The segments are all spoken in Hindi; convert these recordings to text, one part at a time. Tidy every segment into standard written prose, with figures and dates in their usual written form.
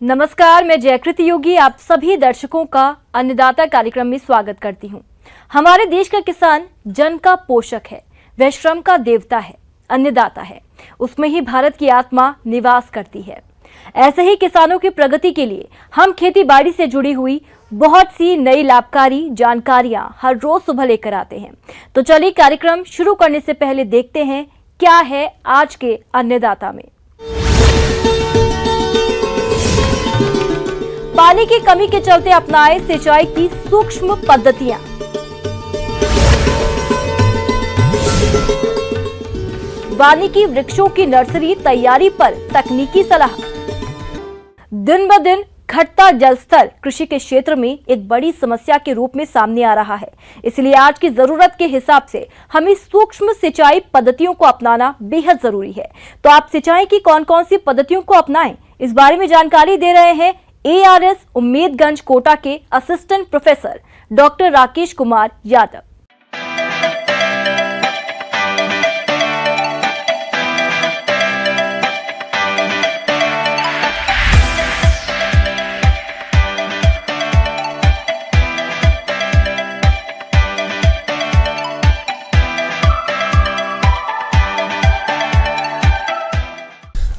नमस्कार, मैं जयकृति योगी आप सभी दर्शकों का अन्नदाता कार्यक्रम में स्वागत करती हूं। हमारे देश का किसान जन का पोषक है, वह श्रम का देवता है, अन्नदाता है। उसमें ही भारत की आत्मा निवास करती है। ऐसे ही किसानों की प्रगति के लिए हम खेती बाड़ी से जुड़ी हुई बहुत सी नई लाभकारी जानकारियां हर रोज सुबह लेकर आते हैं। तो चलिए कार्यक्रम शुरू करने से पहले देखते हैं क्या है आज के अन्नदाता में। पानी की कमी के चलते अपनाए सिंचाई की सूक्ष्म पद्धतियां। वानिकी वृक्षों की नर्सरी तैयारी पर तकनीकी सलाह। दिन ब दिन घटता जल स्तर कृषि के क्षेत्र में एक बड़ी समस्या के रूप में सामने आ रहा है। इसलिए आज की जरूरत के हिसाब से हमें सूक्ष्म सिंचाई पद्धतियों को अपनाना बेहद जरूरी है। तो आप सिंचाई की कौन कौन सी पद्धतियों को अपनाएं, इस बारे में जानकारी दे रहे हैं ARS उम्मेदगंज कोटा के assistant professor doctor Rakesh Kumar Yadav.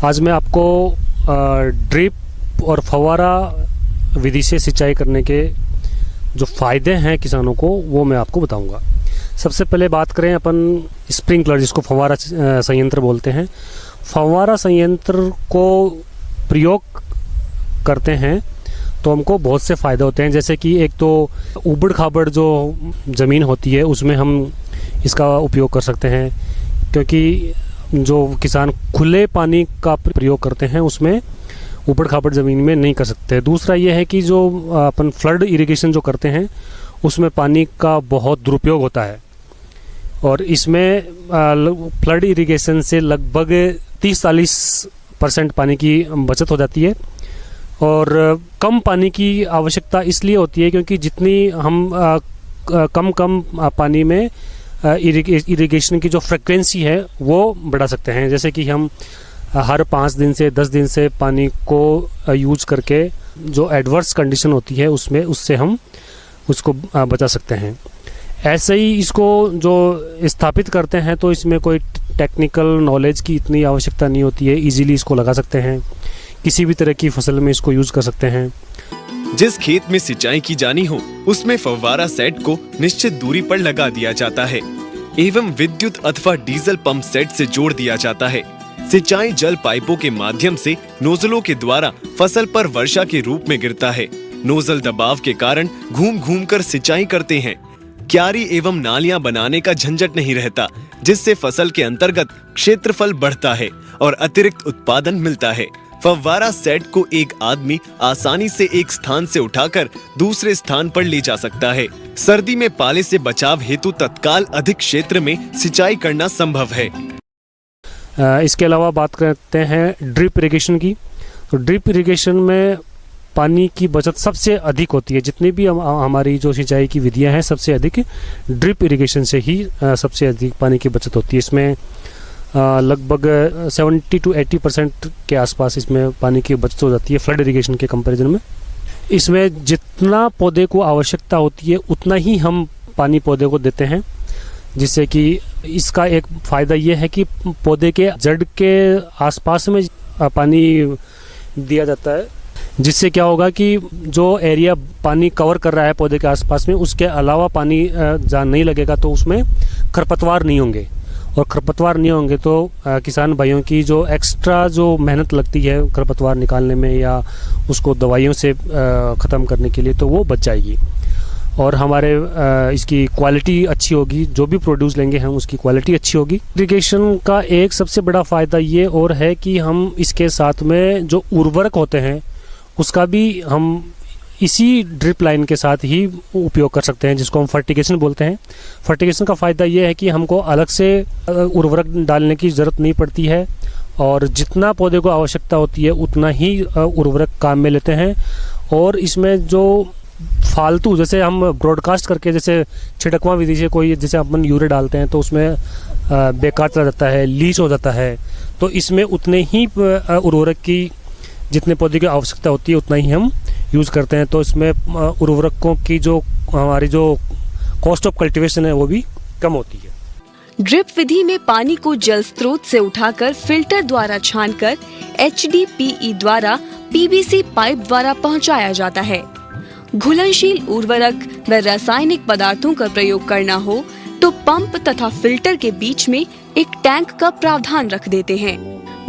आज मैं आपको ड्रिप और फव्वारा विधि से सिंचाई करने के जो फ़ायदे हैं किसानों को वो मैं आपको बताऊंगा। सबसे पहले बात करें अपन स्प्रिंकलर, जिसको फव्वारा संयंत्र बोलते हैं। फव्वारा संयंत्र को प्रयोग करते हैं तो हमको बहुत से फ़ायदे होते हैं। जैसे कि एक तो उबड़ खाबड़ जो ज़मीन होती है उसमें हम इसका उपयोग कर सकते हैं, क्योंकि जो किसान खुले पानी का प्रयोग करते हैं उसमें ऊबड़ खाबड़ ज़मीन में नहीं कर सकते। दूसरा ये है कि जो अपन फ्लड इरिगेशन जो करते हैं उसमें पानी का बहुत दुरुपयोग होता है, और इसमें फ्लड इरिगेशन से लगभग 30-40% पानी की बचत हो जाती है। और कम पानी की आवश्यकता इसलिए होती है क्योंकि जितनी हम कम पानी में इरिगेशन की जो फ्रिक्वेंसी है वो बढ़ा सकते हैं। जैसे कि हम हर 5 दिन से 10 दिन से पानी को यूज करके जो एडवर्स कंडीशन होती है उससे हम उसको बचा सकते हैं। ऐसे ही इसको जो स्थापित करते हैं तो इसमें कोई टेक्निकल नॉलेज की इतनी आवश्यकता नहीं होती है, इजीली इसको लगा सकते हैं, किसी भी तरह की फसल में इसको यूज कर सकते हैं। जिस खेत में सिंचाई की जानी हो उसमें फव्वारा सेट को निश्चित दूरी पर लगा दिया जाता है एवं विद्युत अथवा डीजल पंप सेट से जोड़ दिया जाता है। सिंचाई जल पाइपों के माध्यम से नोजलों के द्वारा फसल पर वर्षा के रूप में गिरता है। नोजल दबाव के कारण घूम घूम कर सिंचाई करते हैं। क्यारी एवं नालियां बनाने का झंझट नहीं रहता, जिससे फसल के अंतर्गत क्षेत्रफल बढ़ता है और अतिरिक्त उत्पादन मिलता है। फव्वारा सेट को एक आदमी आसानी से एक स्थान से उठाकर दूसरे स्थान पर ले जा सकता है। सर्दी में पाले से बचाव हेतु तत्काल अधिक क्षेत्र में सिंचाई करना संभव है। इसके अलावा बात करते हैं ड्रिप इरिगेशन की। तो ड्रिप इरिगेशन में पानी की बचत सबसे अधिक होती है। जितनी भी हमारी जो सिंचाई की विधियां हैं सबसे अधिक ड्रिप इरिगेशन से ही सबसे अधिक पानी की बचत होती है। इसमें लगभग 70-80% के आसपास इसमें पानी की बचत हो जाती है फ्लड इरिगेशन के कंपैरिजन में। इसमें जितना पौधे को आवश्यकता होती है उतना ही हम पानी पौधे को देते हैं, जिससे कि इसका एक फ़ायदा ये है कि पौधे के जड़ के आसपास में पानी दिया जाता है, जिससे क्या होगा कि जो एरिया पानी कवर कर रहा है पौधे के आसपास में उसके अलावा पानी जहाँ नहीं लगेगा तो उसमें खरपतवार नहीं होंगे, और खरपतवार नहीं होंगे तो किसान भाइयों की जो एक्स्ट्रा जो मेहनत लगती है खरपतवार निकालने में या उसको दवाइयों से ख़त्म करने के लिए तो वो बच जाएगी, और हमारे इसकी क्वालिटी अच्छी होगी। जो भी प्रोड्यूस लेंगे हम उसकी क्वालिटी अच्छी होगी। इरिगेशन का एक सबसे बड़ा फ़ायदा ये और है कि हम इसके साथ में जो उर्वरक होते हैं उसका भी हम इसी ड्रिप लाइन के साथ ही उपयोग कर सकते हैं, जिसको हम फर्टिगेशन बोलते हैं। फर्टिगेशन का फ़ायदा ये है कि हमको अलग से उर्वरक डालने की ज़रूरत नहीं पड़ती है, और जितना पौधे को आवश्यकता होती है उतना ही उर्वरक काम में लेते हैं। और इसमें जो फालतू जैसे हम ब्रॉडकास्ट करके जैसे छिड़कवा विधि से कोई जैसे अपन यूरिया डालते हैं तो उसमें बेकार चला जाता है, लीच हो जाता है, तो इसमें उतने ही उर्वरक की जितने पौधे की आवश्यकता होती है उतना ही हम यूज़ करते हैं। तो इसमें उर्वरकों की जो हमारी जो कॉस्ट ऑफ कल्टीवेशन है वो भी कम होती है। ड्रिप विधि में पानी को जल स्रोत से उठाकर फिल्टर द्वारा छानकर HDPE द्वारा PVC पाइप द्वारा पहुंचाया जाता है। घुलनशील उर्वरक व रासायनिक पदार्थों का प्रयोग करना हो तो पंप तथा फिल्टर के बीच में एक टैंक का प्रावधान रख देते हैं।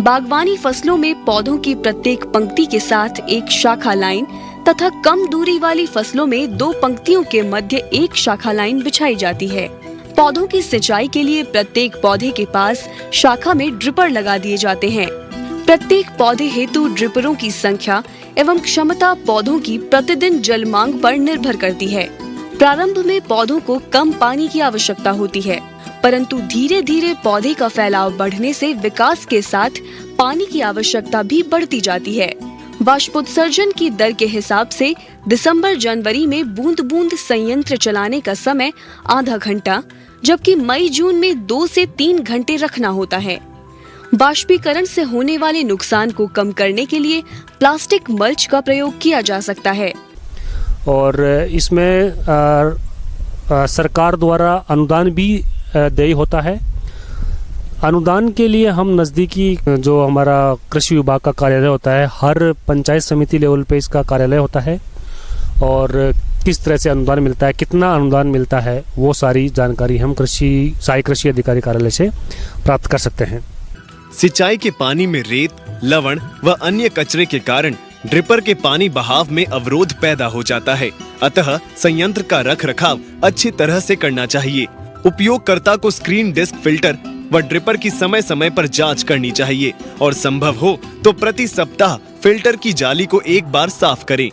बागवानी फसलों में पौधों की प्रत्येक पंक्ति के साथ एक शाखा लाइन तथा कम दूरी वाली फसलों में 2 पंक्तियों के मध्य एक शाखा लाइन बिछाई जाती है। पौधों की सिंचाई के लिए प्रत्येक पौधे के पास शाखा में ड्रिपर लगा दिए जाते हैं। प्रत्येक पौधे हेतु ड्रिपरों की संख्या एवं क्षमता पौधों की प्रतिदिन जल मांग पर निर्भर करती है। प्रारंभ में पौधों को कम पानी की आवश्यकता होती है, परंतु धीरे धीरे पौधे का फैलाव बढ़ने से विकास के साथ पानी की आवश्यकता भी बढ़ती जाती है। वाष्पोत्सर्जन की दर के हिसाब से दिसंबर जनवरी में बूंद बूंद संयंत्र चलाने का समय आधा घंटा, जबकि मई जून में 2 से 3 घंटे रखना होता है। वाष्पीकरण से होने वाले नुकसान को कम करने के लिए प्लास्टिक मल्च का प्रयोग किया जा सकता है। और इसमें सरकार द्वारा अनुदान भी देय होता है। अनुदान के लिए हम नज़दीकी जो हमारा कृषि विभाग का कार्यालय होता है, हर पंचायत समिति लेवल पे इसका कार्यालय होता है, और किस तरह से अनुदान मिलता है, कितना अनुदान मिलता है, वो सारी जानकारी हम सहायक कृषि अधिकारी कार्यालय से प्राप्त कर सकते हैं। सिंचाई के पानी में रेत, लवण व अन्य कचरे के कारण ड्रिपर के पानी बहाव में अवरोध पैदा हो जाता है। अतः संयंत्र का रखरखाव अच्छी तरह से करना चाहिए। उपयोगकर्ता को स्क्रीन डिस्क फिल्टर व ड्रिपर की समय समय पर जांच करनी चाहिए और संभव हो तो प्रति सप्ताह फिल्टर की जाली को एक बार साफ करें।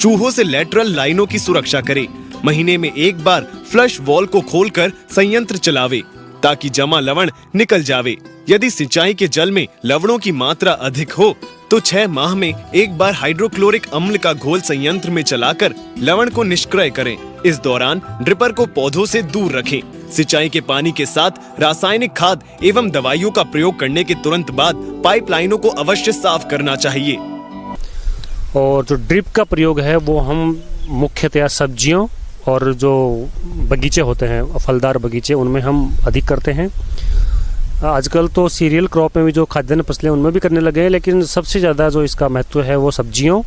चूहों से लेटरल लाइनों की सुरक्षा करें। महीने में एक बार फ्लश वॉल को खोलकर संयंत्र चलावे ताकि जमा लवण निकल जावे। यदि सिंचाई के जल में लवणों की मात्रा अधिक हो तो 6 माह में एक बार हाइड्रोक्लोरिक अम्ल का घोल संयंत्र में चलाकर लवण को निष्क्रिय करें। इस दौरान ड्रिपर को पौधों से दूर रखें। सिंचाई के पानी के साथ रासायनिक खाद एवं दवाइयों का प्रयोग करने के तुरंत बाद पाइपलाइनों को अवश्य साफ करना चाहिए। और जो ड्रिप का प्रयोग है वो हम मुख्यतया सब्जियों और जो बगीचे होते हैं, फलदार बगीचे, उनमें हम अधिक करते हैं। आजकल तो सीरियल क्रॉप में भी जो खाद्यान्न फसलें उनमें भी करने लगे हैं, लेकिन सबसे ज़्यादा जो इसका महत्व है वो सब्जियों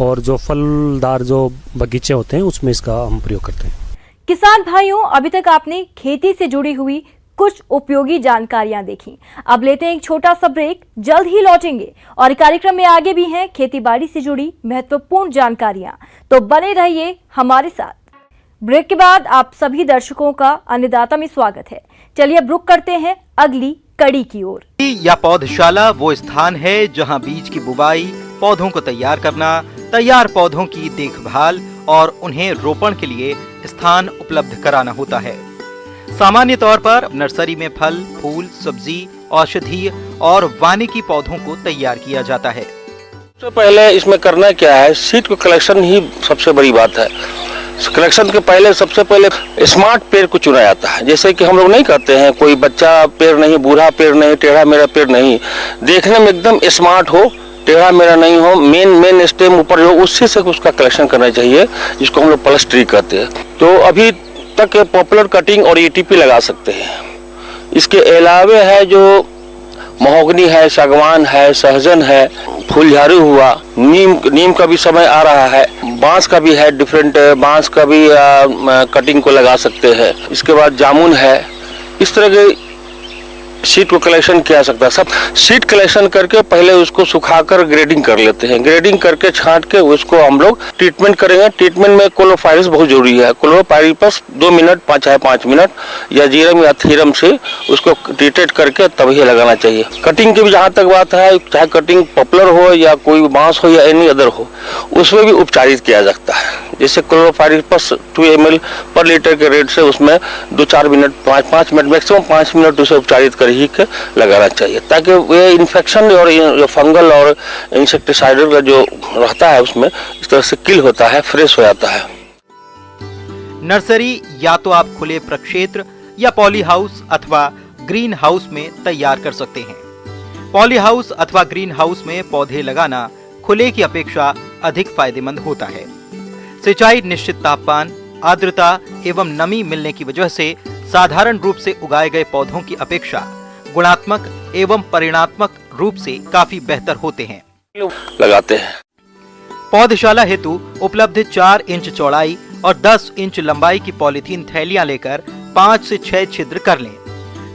और जो फलदार जो बगीचे होते हैं उसमें इसका हम प्रयोग करते हैं। किसान भाइयों, अभी तक आपने खेती से जुड़ी हुई कुछ उपयोगी जानकारियां देखी। अब लेते हैं एक छोटा सा ब्रेक, जल्द ही लौटेंगे और कार्यक्रम में आगे भी हैं खेतीबाड़ी से जुड़ी महत्वपूर्ण जानकारियां, तो बने रहिए हमारे साथ। ब्रेक के बाद आप सभी दर्शकों का अन्नदाता में स्वागत है। चलिए अब रुक करते हैं अगली कड़ी की ओर। या पौधशाला वो स्थान है जहां बीज की बुवाई, पौधों को तैयार करना, तैयार पौधों की देखभाल और उन्हें रोपण के लिए स्थान उपलब्ध कराना होता है। सामान्य तौर पर नर्सरी में फल, फूल, सब्जी, औषधीय और वानिकी पौधों को तैयार किया जाता है। सबसे पहले इसमें करना क्या है, सीड को कलेक्शन ही सबसे बड़ी बात है। कलेक्शन के पहले सबसे पहले स्मार्ट पेड़ को चुना जाता है। जैसे कि हम लोग नहीं करते हैं, कोई बच्चा पेड़ नहीं, बूढ़ा पेड़ नहीं, टेढ़ा मेढ़ा पेड़ नहीं, देखने में एकदम स्मार्ट हो, टेढ़ा मेढ़ा नहीं हो, मेन स्टेम ऊपर हो, उससे से उसका कलेक्शन करना चाहिए, जिसको हम लोग प्लस ट्री कहते हैं। तो अभी तक पॉपुलर कटिंग और ETP लगा सकते हैं। इसके अलावे है जो महोगनी है, सागवान है, सहजन है, फूलझारू हुआ, नीम का भी समय आ रहा है, बांस का भी है, डिफरेंट बांस का भी कटिंग को लगा सकते हैं। इसके बाद जामुन है। इस तरह के सीड को कलेक्शन किया सकता है। सब सीड कलेक्शन करके पहले उसको सुखाकर ग्रेडिंग कर लेते हैं। ग्रेडिंग करके छांट के उसको हम लोग ट्रीटमेंट करेंगे। ट्रीटमेंट में क्लोरोपाइरिस बहुत जरूरी है। क्लोरोपाइरिस 2 मिनट, 5 मिनट या जीरम या थीरम से उसको ट्रीटेड करके तभी लगाना चाहिए। कटिंग की भी जहाँ तक बात है, चाहे कटिंग पॉपुलर हो या कोई बांस हो या एनी अदर हो, उसमें भी उपचारित किया जाता है। जैसे क्लोरोपाइरिस 2 ml पर लीटर के रेट से उसमें 2-4 मिनट, 5 मिनट, मैक्सिमम 5 मिनट उसे उपचारित कर ही के लगाना चाहिए, ताकि ये इन्फेक्शन और फंगल और इंसेक्टिसाइडल का जो रहता है उसमें इस तरह से किल होता है, फ्रेश हो जाता है। नर्सरी या तो आप खुले प्रक्षेत्र या पॉली हाउस अथवा ग्रीन हाउस में तैयार कर सकते हैं। पॉली हाउस अथवा ग्रीन हाउस में पौधे लगाना खुले की अपेक्षा अधिक फायदेमंद होता है। सिंचाई निश्चित तापमान, आर्द्रता एवं नमी मिलने की वजह से साधारण रूप से उगाए गए पौधों की अपेक्षा गुणात्मक एवं परिणात्मक रूप से काफी बेहतर होते हैं। लगाते हैं। पौधशाला हेतु उपलब्ध 4 इंच चौड़ाई और 10 इंच लंबाई की पॉलीथीन थैलियां लेकर 5 से 6 छिद्र कर लें।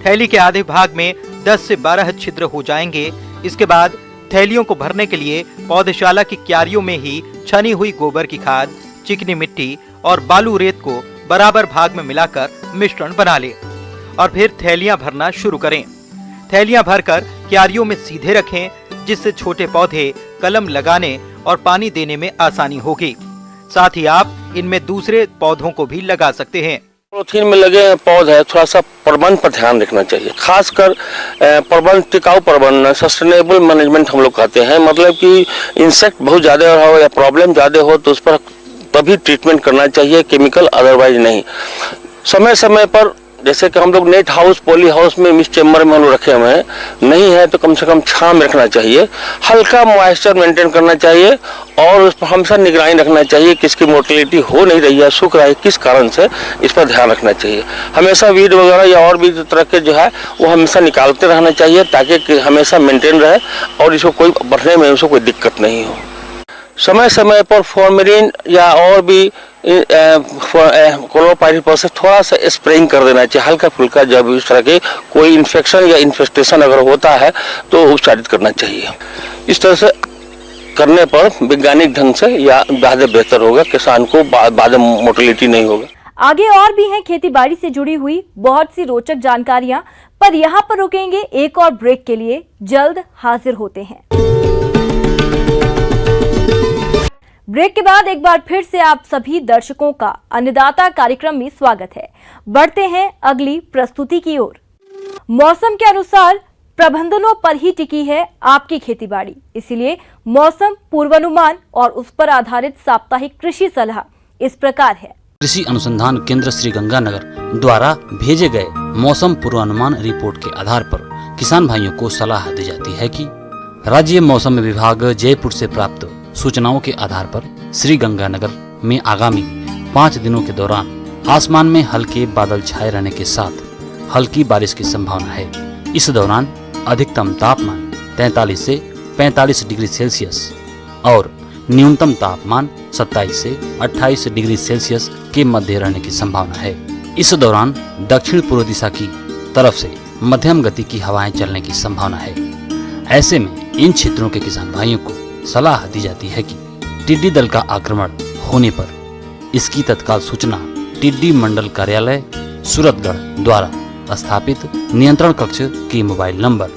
थैली के आधे भाग में 10 से 12 छिद्र हो जाएंगे। इसके बाद थैलियों को भरने के लिए पौधशाला की क्यारियों में ही छनी हुई गोबर की खाद, चिकनी मिट्टी और बालू रेत को बराबर भाग में मिलाकर मिश्रण बना लें और फिर थैलियां भरना शुरू करें। थैलियां भरकर क्यारियों में सीधे रखें, जिससे छोटे पौधे कलम लगाने और पानी देने में आसानी होगी। साथ ही आप इनमें दूसरे पौधों को भी लगा सकते हैं। पॉलीथीन में लगे पौधे थोड़ा सा प्रबंध पर ध्यान रखना चाहिए, खासकर प्रबंध, टिकाऊ प्रबंधन, सस्टेनेबल मैनेजमेंट हम लोग कहते हैं। मतलब कि इंसेक्ट बहुत ज्यादा हो या प्रॉब्लम ज्यादा हो तो उस पर तभी ट्रीटमेंट करना चाहिए, केमिकल अदरवाइज नहीं। समय समय पर जैसे कि हम लोग नेट हाउस, पॉली हाउस में, मिस चेम्बर में हम लोग रखे हुए हैं, नहीं है तो कम से कम छांव में रखना चाहिए। हल्का मॉइस्चर मेंटेन करना चाहिए और उस पर हमेशा निगरानी रखना चाहिए कि इसकी मोटिलिटी हो नहीं रही है, सूख रहा है, किस कारण से, इस पर ध्यान रखना चाहिए। हमेशा वीड वगैरह या और भी तरह के जो है वो हमेशा निकालते रहना चाहिए ताकि हमेशा मेंटेन रहे और इसको कोई बढ़ने में उसको कोई दिक्कत नहीं हो। समय समय पर फॉर्मेलिन या और भी क्लोरोपाइरिफॉस से थोड़ा सा स्प्रेइंग कर देना चाहिए, हल्का फुल्का। जब इस तरह के कोई इन्फेक्शन या इन्फेस्टेशन अगर होता है तो उपचारित करना चाहिए। इस तरह से करने पर वैज्ञानिक ढंग से या ज्यादा बेहतर होगा, किसान को बाद में मोटिलिटी नहीं होगा। आगे और भी हैं खेती बाड़ी से जुड़ी हुई बहुत सी रोचक जानकारियां, पर यहाँ पर रुकेंगे एक और ब्रेक के लिए। जल्द हाजिर होते हैं। ब्रेक के बाद एक बार फिर से आप सभी दर्शकों का अन्नदाता कार्यक्रम में स्वागत है। बढ़ते हैं अगली प्रस्तुति की ओर। मौसम के अनुसार प्रबंधनों पर ही टिकी है आपकी खेतीबाड़ी, इसलिए मौसम पूर्वानुमान और उस पर आधारित साप्ताहिक कृषि सलाह इस प्रकार है। कृषि अनुसंधान केंद्र श्रीगंगानगर द्वारा भेजे गए मौसम पूर्वानुमान रिपोर्ट के आधार पर किसान भाइयों को सलाह दी जाती है कि राज्य मौसम विभाग जयपुर से प्राप्त सूचनाओं के आधार पर श्रीगंगानगर में आगामी 5 दिनों के दौरान आसमान में हल्के बादल छाए रहने के साथ हल्की बारिश की संभावना है। इस दौरान अधिकतम तापमान 43 से 45 डिग्री सेल्सियस और न्यूनतम तापमान 27 से 28 डिग्री सेल्सियस के मध्य रहने की संभावना है। इस दौरान दक्षिण पूर्व दिशा की तरफ से मध्यम गति की हवाएं चलने की संभावना है। ऐसे में इन क्षेत्रों के किसान भाइयों को सलाह दी जाती है कि टिड्डी दल का आक्रमण होने पर इसकी तत्काल सूचना टिड्डी मंडल कार्यालय सूरतगढ़ द्वारा स्थापित नियंत्रण कक्ष के मोबाइल नंबर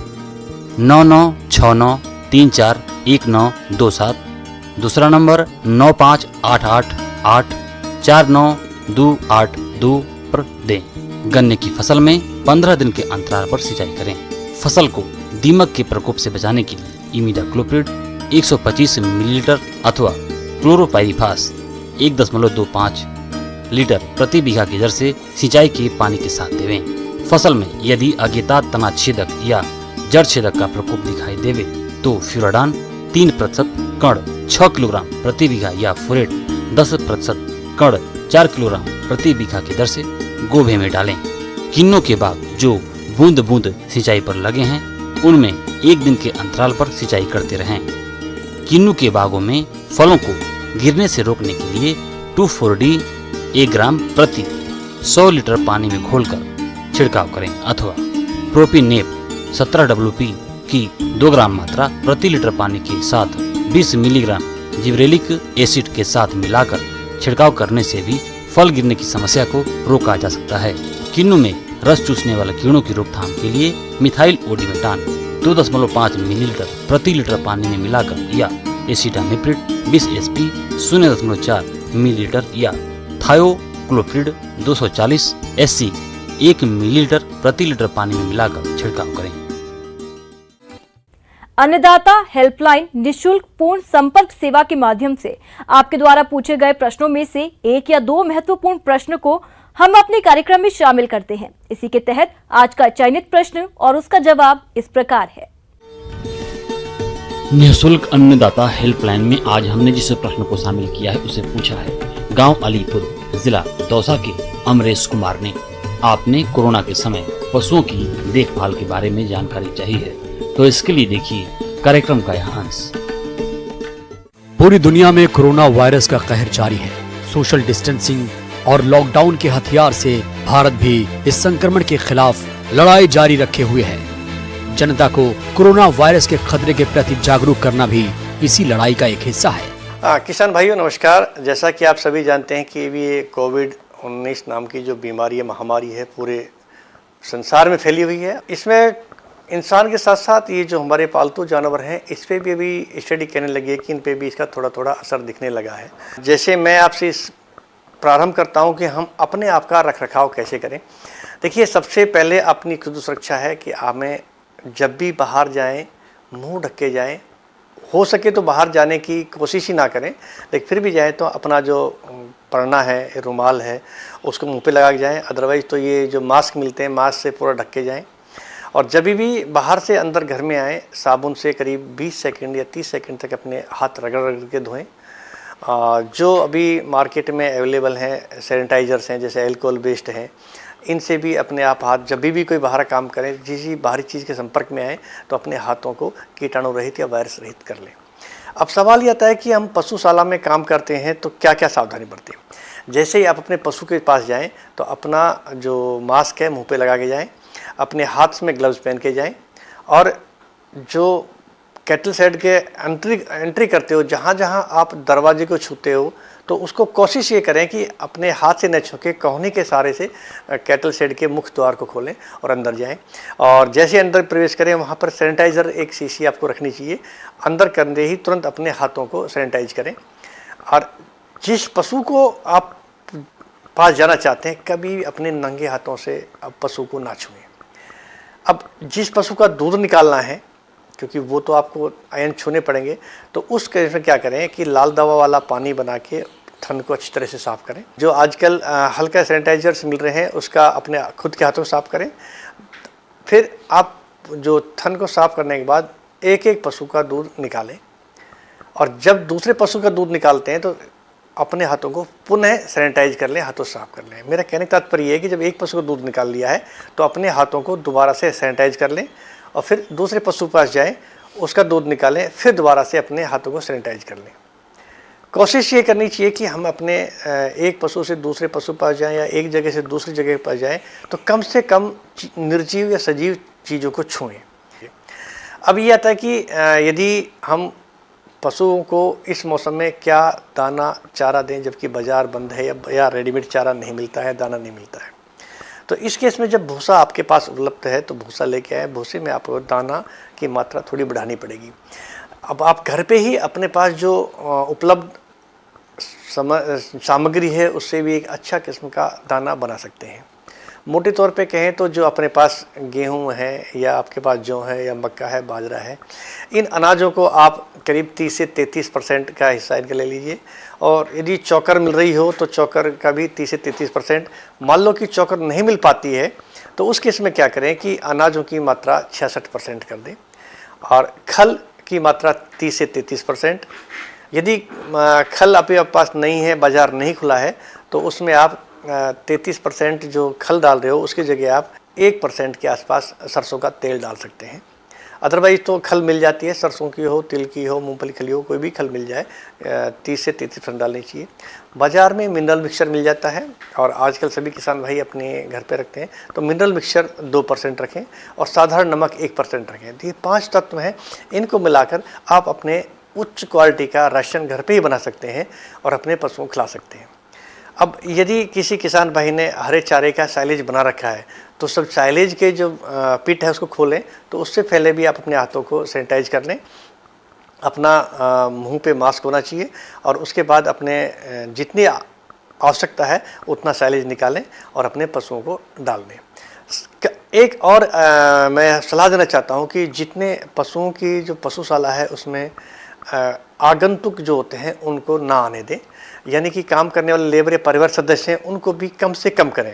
9969341927, दूसरा नंबर 9588849282 पर दें। गन्ने की फसल में 15 दिन के अंतराल पर सिंचाई करें। फसल को दीमक के प्रकोप से बचाने के लिए इमिडाक्लोप्रिड 125 मिलीलीटर अथवा क्लोरोपाइरिफास 1.25 लीटर प्रति बीघा की दर से सिंचाई के पानी के साथ देवें। फसल में यदि अगेता तना छेदक या जड़ छेदक का प्रकोप दिखाई देवे तो फ्यूराडान 3% कण 6 किलोग्राम प्रति बीघा या फोरेट 10% कण 4 किलोग्राम प्रति बीघा की दर से गोभे में डालें। किन्नों के बाग जो बूंद बूंद सिंचाई पर लगे हैं उनमें 1 दिन के अंतराल पर सिंचाई करते रहें। किन्नू के बागों में फलों को गिरने से रोकने के लिए 2,4-D 1 ग्राम प्रति 100 लीटर पानी में घोलकर छिड़काव करें अथवा प्रोपिनेप 17WP की 2 ग्राम मात्रा प्रति लीटर पानी के साथ 20 मिलीग्राम जिब्रेलिक एसिड के साथ मिलाकर छिड़काव करने से भी फल गिरने की समस्या को रोका जा सकता है। किन्नू में रस चूसने वाले कीड़ों की रोकथाम के लिए मिथाइल ओडिमेटान 2.5 मिलीलीटर प्रति लीटर पानी में मिलाकर या एसिटामिप्रिड 20 SP 0.4 मिलीलीटर या थायोक्लोप्रिड 240 SC 1 मिलीलीटर प्रति लीटर पानी में मिलाकर छिड़काव करें। अन्नदाता हेल्पलाइन निशुल्क पूर्ण संपर्क सेवा के माध्यम से आपके द्वारा पूछे गए प्रश्नों में से 1 या 2 महत्वपूर्ण प्रश्न को हम अपने कार्यक्रम में शामिल करते हैं। इसी के तहत आज का चयनित प्रश्न और उसका जवाब इस प्रकार है। निःशुल्क अन्नदाता हेल्पलाइन में आज हमने जिस प्रश्न को शामिल किया है उसे पूछा है गांव अलीपुर जिला दौसा के अमरेश कुमार ने। आपने कोरोना के समय पशुओं की देखभाल के बारे में जानकारी चाहिए है, तो इसके लिए देखिए कार्यक्रम का यह अंश। पूरी दुनिया में कोरोना वायरस का कहर जारी है। सोशल डिस्टेंसिंग और लॉकडाउन के हथियार से भारत भी इस संक्रमण के खिलाफ लड़ाई जारी रखे हुए है। जनता को कोरोना वायरस के खतरे के प्रति जागरूक करना भी इसी लड़ाई का एक हिस्सा है। किसान भाइयों नमस्कार। जैसा कि आप सभी जानते हैं कि ये कोविड-19 नाम की जो बीमारी है, महामारी है, पूरे संसार में फैली हुई है। इसमें इंसान के साथ साथ ये जो हमारे पालतू जानवर हैं, इस पे भी अभी स्टडी कहने लगी है कि इन पे भी इसका थोड़ा थोड़ा असर दिखने लगा है। जैसे मैं आपसे इस प्रारंभ करता हूँ कि हम अपने आप का रखरखाव कैसे करें। देखिए, सबसे पहले अपनी खुद सुरक्षा है कि हमें जब भी बाहर जाएं मुंह ढक के जाएं। हो सके तो बाहर जाने की कोशिश ही ना करें, लेकिन फिर भी जाएं तो अपना जो परणा है, रुमाल है, उसको मुंह पे लगा के जाएं। अदरवाइज़ तो ये जो मास्क मिलते हैं, मास्क से पूरा ढक के जाएं। और जब भी बाहर से अंदर घर में आएँ, साबुन से करीब 20 सेकंड या 30 सेकंड तक अपने हाथ रगड़ रगड़ के धोएं। जो अभी मार्केट में अवेलेबल हैं सैनिटाइजर्स हैं, जैसे अल्कोहल बेस्ड हैं, इनसे भी अपने आप हाथ, जब भी कोई बाहर काम करें, जिस बाहरी चीज़ के संपर्क में आए तो अपने हाथों को कीटाणु रहित या वायरस रहित कर लें। अब सवाल ये आता है कि हम पशुशाला में काम करते हैं तो क्या क्या सावधानी बरतें। जैसे ही आप अपने पशु के पास जाएं तो अपना जो मास्क है मुंह पे लगा के जाएं, अपने हाथ में ग्लव्स पहन के जाएं, और जो कैटल शेड के एंट्री करते हो, जहाँ जहाँ आप दरवाजे को छूते हो, तो उसको कोशिश ये करें कि अपने हाथ से न छूके कोहनी के सहारे से कैटल शेड के मुख्य द्वार को खोलें और अंदर जाएं। और जैसे अंदर प्रवेश करें, वहाँ पर सैनिटाइज़र एक शीशी आपको रखनी चाहिए। अंदर करने ही तुरंत अपने हाथों को सैनिटाइज करें। और जिस पशु को आप पास जाना चाहते हैं, कभी अपने नंगे हाथों से अब पशु को ना छुएं। अब जिस पशु का दूध निकालना है, क्योंकि वो तो आपको आयन छूने पड़ेंगे, तो उस केस में क्या करें कि लाल दवा वाला पानी बना के थन को अच्छी तरह से साफ़ करें। जो आजकल हल्का सैनिटाइजर्स मिल रहे हैं, उसका अपने खुद के हाथों साफ़ करें। फिर आप जो थन को साफ़ करने के बाद एक एक पशु का दूध निकालें, और जब दूसरे पशु का दूध निकालते हैं तो अपने हाथों को पुनः सैनिटाइज कर लें, हाथों साफ़ कर लें। मेरा कहने का तात्पर्य ये है कि जब एक पशु का दूध निकाल लिया है तो अपने हाथों को दोबारा से सैनिटाइज कर लें, और फिर दूसरे पशु के पास जाएं, उसका दूध निकालें, फिर दोबारा से अपने हाथों को सैनिटाइज कर लें। कोशिश ये करनी चाहिए कि हम अपने एक पशु से दूसरे पशु पास जाएं या एक जगह से दूसरी जगह पास जाएं तो कम से कम निर्जीव या सजीव चीज़ों को छुएं। अब ये आता है कि यदि हम पशुओं को इस मौसम में क्या दाना चारा दें, जबकि बाज़ार बंद है या रेडीमेड चारा नहीं मिलता है, दाना नहीं मिलता है। तो इस केस में जब भूसा आपके पास उपलब्ध है तो भूसा लेके आए। भूसे में आपको दाना की मात्रा थोड़ी बढ़ानी पड़ेगी। अब आप घर पे ही अपने पास जो उपलब्ध सामग्री है, उससे भी एक अच्छा किस्म का दाना बना सकते हैं। मोटे तौर पे कहें तो जो अपने पास गेहूं है, या आपके पास जौ है, या मक्का है, बाजरा है, इन अनाजों को आप करीब 30 से 33% का हिस्सा इनका ले लीजिए। और यदि चोकर मिल रही हो तो चोकर का भी 30 से 33%। मान लो कि चोकर नहीं मिल पाती है तो उस केस में क्या करें कि अनाजों की मात्रा 66% कर दें, और खल की मात्रा 30 से 33%। यदि खल आपके पास नहीं है, बाज़ार नहीं खुला है, तो उसमें आप 33% जो खल डाल रहे हो उसकी जगह आप 1% के आसपास सरसों का तेल डाल सकते हैं। अदरवाइज़ तो खल मिल जाती है, सरसों की हो, तिल की हो, मूंगफली खली हो, कोई भी खल मिल जाए, 30 से 33% डालनी चाहिए। बाज़ार में मिनरल मिक्सचर मिल जाता है, और आजकल सभी किसान भाई अपने घर पे रखते हैं, तो मिनरल मिक्सचर 2% रखें और साधारण नमक 1% रखें। तो ये 5 तत्व हैं, इनको मिलाकर आप अपने उच्च क्वालिटी का राशन घर पे ही बना सकते हैं और अपने पशुओं को खिला सकते हैं। अब यदि किसी किसान भाई ने हरे चारे का साइलेज बना रखा है तो सब साइलेज के जो पिट है उसको खोलें, तो उससे पहले भी आप अपने हाथों को सैनिटाइज कर लें। अपना मुंह पे मास्क होना चाहिए, और उसके बाद अपने जितनी आवश्यकता है उतना साइलेज निकालें और अपने पशुओं को डाल दें। एक और मैं सलाह देना चाहता हूँ कि जितने पशुओं की जो पशुशाला है उसमें आगंतुक जो होते हैं उनको ना आने दें, यानी कि काम करने वाले लेबर या परिवार सदस्य हैं उनको भी कम से कम करें।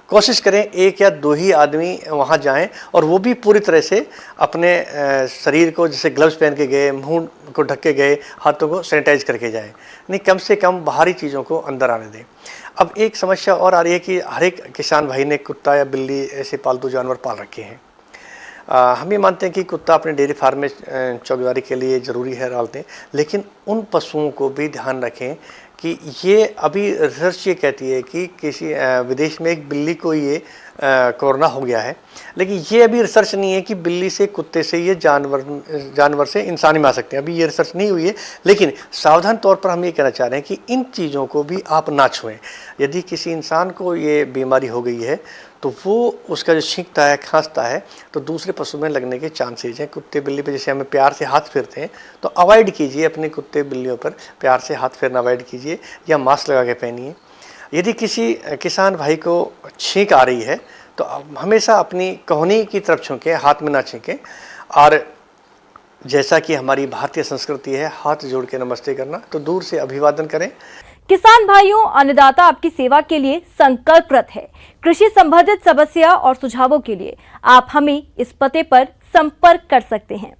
कोशिश करें एक या दो ही आदमी वहाँ जाएं और वो भी पूरी तरह से अपने शरीर को जैसे ग्लव्स पहन के गए, मुंह को ढक के गए, हाथों को सैनिटाइज करके जाएं, नहीं कम से कम बाहरी चीज़ों को अंदर आने दें। अब एक समस्या और आ रही है कि हर एक किसान भाई ने कुत्ता या बिल्ली ऐसे पालतू जानवर पाल रखे हैं। हम ये मानते हैं कि कुत्ता अपने डेयरी फार्म में चौकीदारी के लिए ज़रूरी है डालते हैं, लेकिन उन पशुओं को भी ध्यान रखें कि ये अभी रिसर्च ये कहती है कि किसी विदेश में एक बिल्ली को ये कोरोना हो गया है, लेकिन ये अभी रिसर्च नहीं है कि बिल्ली से, कुत्ते से ये जानवर से इंसान में आ सकते हैं, अभी ये रिसर्च नहीं हुई है। लेकिन सावधान तौर पर हम ये कहना चाह रहे हैं कि इन चीज़ों को भी आप ना छुएं। यदि किसी इंसान को ये बीमारी हो गई है तो वो उसका जो छींकता है, खांसता है, तो दूसरे पशु में लगने के चांसेज हैं। कुत्ते बिल्ली पे जैसे हमें प्यार से हाथ फेरते हैं तो अवॉइड कीजिए, अपने कुत्ते बिल्लियों पर प्यार से हाथ फेरना अवॉइड कीजिए या मास्क लगा के पहनिए। यदि किसी किसान भाई को छींक आ रही है तो हमेशा अपनी कोहनी की तरफ छींकें, हाथ में ना छींकें। और जैसा कि हमारी भारतीय संस्कृति है हाथ जोड़ के नमस्ते करना, तो दूर से अभिवादन करें। किसान भाइयों, अन्नदाता आपकी सेवा के लिए संकल्परत है। कृषि संबंधित समस्या और सुझावों के लिए आप हमें इस पते पर संपर्क कर सकते हैं।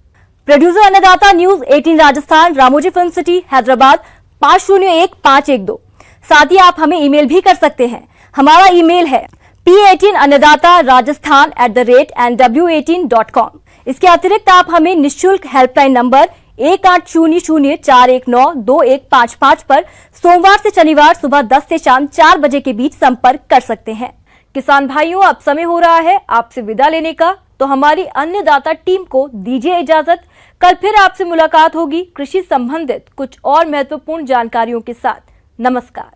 प्रोड्यूसर अन्नदाता news 18 Rajasthan, Ramoji film city, Hyderabad 501512। साथ ही आप हमें ईमेल भी कर सकते हैं। हमारा ईमेल है p18annadatarajasthan@nw18.com। इसके अतिरिक्त आप हमें निःशुल्क हेल्पलाइन नंबर 180041922155 पर सोमवार से शनिवार सुबह 10 से शाम 4 बजे के बीच संपर्क कर सकते हैं। किसान भाइयों, अब समय हो रहा है आपसे विदा लेने का, तो हमारी अन्नदाता टीम को दीजिए इजाजत। कल फिर आपसे मुलाकात होगी कृषि संबंधित कुछ और महत्वपूर्ण जानकारियों के साथ। नमस्कार।